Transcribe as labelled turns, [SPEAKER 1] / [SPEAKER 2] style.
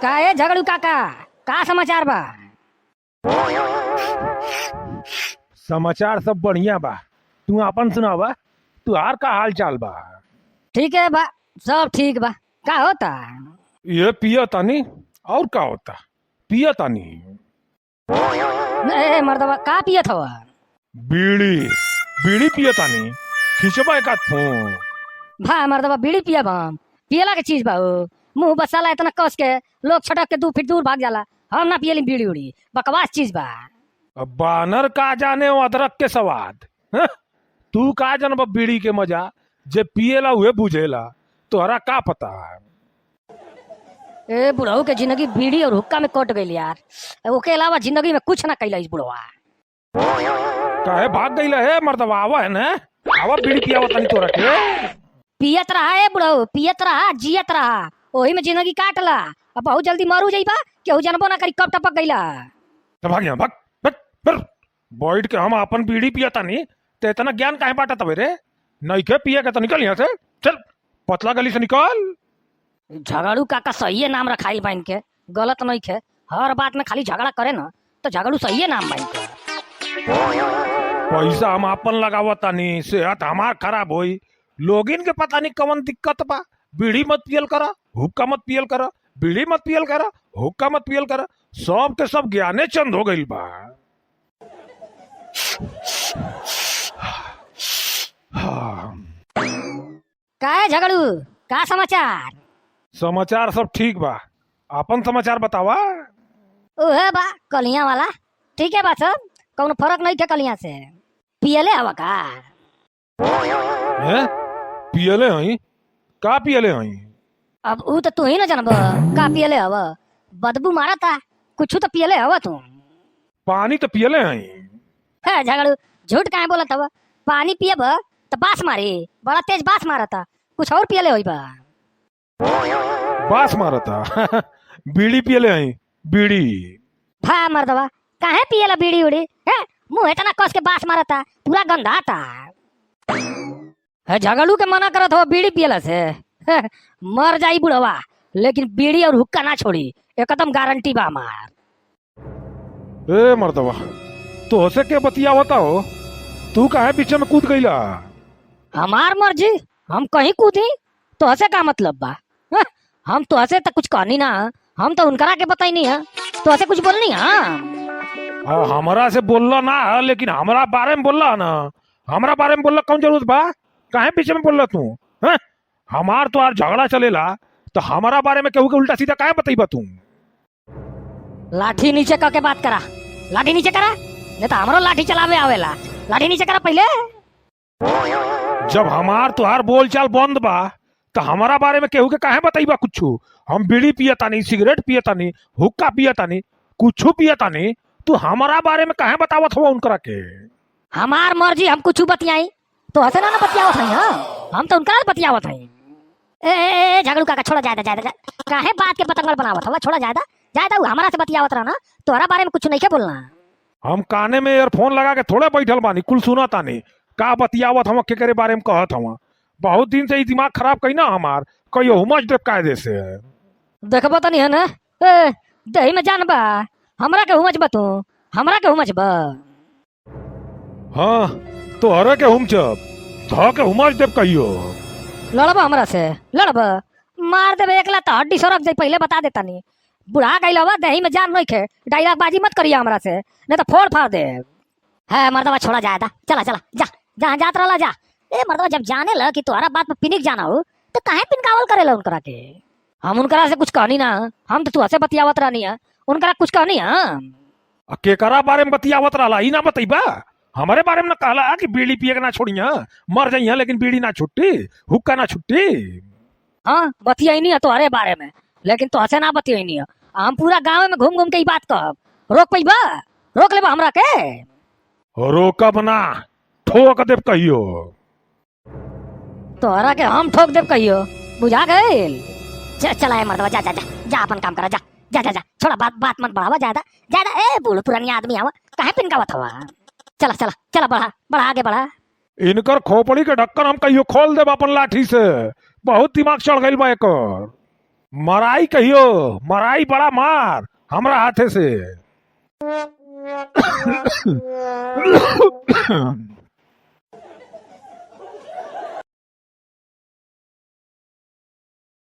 [SPEAKER 1] का है झगड़ू काका, का समाचार बा?
[SPEAKER 2] समाचार सब बढ़िया बा। तू अपन सुनावा, तू हार का हाल चाल बा?
[SPEAKER 1] ठीक है बा, सब ठीक बा। का होता?
[SPEAKER 2] ये पिया तानी और का होता? पिया तानी
[SPEAKER 1] ए मर्दवा, का पियत हवा?
[SPEAKER 2] बीड़ी बीड़ी पिया तानी। खिंचबा एक आध फोन।
[SPEAKER 1] भा मर्दवा, बीड़ी पिया बम? पियला के चीज बा हो? मुंह बसाला इतना कस के लोग छटक के 2 फीट दूर भाग जाला। हम ना पियली बीड़ी उड़ी, बकवास चीज बा।
[SPEAKER 2] अब बानर का जाने वो अदरक के स्वाद। हं? तू का जानब बीड़ी के मजा? जे पिएला हुए बुझेला, तोहरा का पता?
[SPEAKER 1] ए बुढ़ऊ के जिंदगी बीड़ी और हुक्का में कट गई यार। ओके अलावा जिंदगी में कुछ ना कैला इस बुढ़वा।
[SPEAKER 2] काहे भाग गई है मर्दवा? आवा है ना, आवा बीड़ी पियावा तानी तोरा के।
[SPEAKER 1] पियत रहा है बुढ़ऊ, पियत रहा, जियत रहा, ओही में जिंदगी काटला। अब बहुत जल्दी मरू जाइबा, केहू जानबो ना करी कब टपक गईला।
[SPEAKER 2] तो भाग यहाँ, भाग भाग भाग। बैठ के हम अपन बीड़ी पिया तानी, ते इतना ज्ञान काहे बांटा तबे रे? नहीं के पिए के तो निकल यहाँ से, चल पतला गली से निकल।
[SPEAKER 1] झगड़ू काका सही नाम रखाइल बा इनके, गलत नहीं खे। हर बात में खाली झगड़ा करे ना तो झगड़ू सही नाम बा इनके।
[SPEAKER 2] पैसा हम अपन लगावतानी, सेहत हमार खराब होई। लोगिन के पता नहीं कौन दिक्कत बा। बीड़ी मत पियल करा, हुक्का मत पियल करा, बीड़ी मत पियल करा, हुक्का मत पियल करा। सब के सब ज्ञाने चंद हो गइल बा।
[SPEAKER 1] का है झगड़ू, का समाचार?
[SPEAKER 2] समाचार सब ठीक बा। अपन समाचार बतावा।
[SPEAKER 1] ओहे बा कलिया वाला, ठीक है बा सब, कौन फर्क नहीं थे कलिया से। पियले हवा का?
[SPEAKER 2] हैं? पियले हई? का पियले हई?
[SPEAKER 1] अब ऊ तो तू ही ना जानबो का पियले हवा। बदबू मारा था, कुछ तो पियले हवा तुम।
[SPEAKER 2] पानी तो पियले हई।
[SPEAKER 1] है झगड़ू, झूठ काहे बोलत हवा? पानी पियब तो बास मारी, बड़ा तेज बास मारा था। कुछ और पियले होई बा?
[SPEAKER 2] बास मारता। बीड़ी पियले हई, बीड़ी।
[SPEAKER 1] भा मर्दवा, काहे पियला बीड़ी उड़ी? है मुंह इतना कस के बास मारा था, पूरा गंधा था। है झगड़ू के मना करत हो बीड़ी पियला से? है, मर जाई बुढ़वा, लेकिन बीड़ी और हुक्का ना छोड़ी, एकदम गारंटी बा हमार।
[SPEAKER 2] ए मर्दवा, तो हसे के बतियावता हो? तू काहे पीछे में कूद गईला?
[SPEAKER 1] हमार मर्जी, हम कहीं कूदी तो हसे का मतलब बा? हैं? हम तो हसे तक कुछ कहनी ना, हम तो उनकरा के बताई नहीं है तो हसे कुछ बोलनी है।
[SPEAKER 2] हमरा से बोलला ना, लेकिन हमरा बारे में बोलला ना। हमरा बारे में बोलला कौन जरूरत बा? काहे पीछे में बोलला तू? हैं? हमार तो आज झगड़ा चलेला तो हमारा बारे में केहू के उल्टा सीधा काहे बताइबा तू?
[SPEAKER 1] लाठी नीचे करके बात करा, लाठी नीचे करा, नहीं तो हमरो लाठी चलावे आवेला। लाठी नीचे करा पहले।
[SPEAKER 2] जब हमार तुहार बोलचाल बंद बा तो हमारा बारे में केहू के काहे बताइबा कुछ? हम बीड़ी पियतानी, सिगरेट पियतानी, हुक्का पियतानी, कुछ पियतानी, तू हमारा बारे में काहे बतावत हो उनकरा के?
[SPEAKER 1] हमार मर्जी, हम कुछ बतियाई तो हसे ना बतियावत हई। हाँ, हम तो उनकरा बतियावत हई। ए झगड़ू काका, छोड़ा जायदा जायदा, काहे बात के पतंगल बनावत हवा? छोड़ा जायदा जायदा, हमारा से बतियावत रहा ना, तोहरा बारे में कुछ नहीं के बोलना।
[SPEAKER 2] हम काने में ईयरफोन लगा के थोड़े बैठल बानी, कुल सुना तानी का बतियावत हम केकरे बारे में कहत हवा। बहुत दिन से ही दिमाग खराब कई ना हमार, कहियो हुमच देव कायदे से।
[SPEAKER 1] देखबो तनी है ना, ए दही में जान बा, हमरा के हुमच बा तू, हमरा के हुमच बा।
[SPEAKER 2] हाँ, तो हरे के हुमचब, ध के हुमच देव कहियो।
[SPEAKER 1] लड़बा हमरा से? लड़बा मार देबे एकला तो हड्डी सड़क जाई, पहले बता देता नहीं। बुढ़ा गइलवा, दही में जान नहीं खे, डायलॉग बाजी मत करिए हमरा से, नहीं तो फोड़ फाड़ दे। है मर्दवा, छोड़ा जायदा, चला चला जा, जहाँ जात रहला जा। ए मर्दवा, जब जाने ल कि तुम्हारा बात में पिनिक जाना हो तो काहे पिनकावल करेला उनकरा के? हम उनकरा से कुछ कहनी ना, हम तो तू हसे बतियावत रहनी है, उनकरा कुछ कहनी है।
[SPEAKER 2] केकरा बारे में बतियावत रहला ई ना बताइबा? हमारे बारे में ना कहला कि बीड़ी पिए के ना छोड़िया, मर जाइया लेकिन बीड़ी ना छुट्टी, हुक्का ना छुट्टी।
[SPEAKER 1] हाँ, बतियाई नहीं है तुम्हारे बारे में, लेकिन तो हसे ना बतियाई नहीं है। हम पूरा गाँव में घूम घूम के ही बात कहब, रोक पैबा? रोक लेबा हमरा के?
[SPEAKER 2] रोकब ना, ठोक देव कहियो।
[SPEAKER 1] तोहरा के हम ठोक देव कहियो, बुझा गइल? चला है मर्दवा, जा जा जा जा, अपन काम करा, जा जा जा जा, छोड़ा बात बात मत बढ़ावा ज्यादा ज्यादा। ए बूढ़ पुरानी आदमी आवा, काहे पिनकावत हवा? चला चला चला, बढ़ा बढ़ा, आगे बढ़ा।
[SPEAKER 2] इनकर खोपड़ी के ढक्कन हम कहियो खोल देब अपन लाठी से। बहुत दिमाग चढ़ गइल बा एकर। मराई कहियो, मराई बड़ा मार हमरा हाथे से।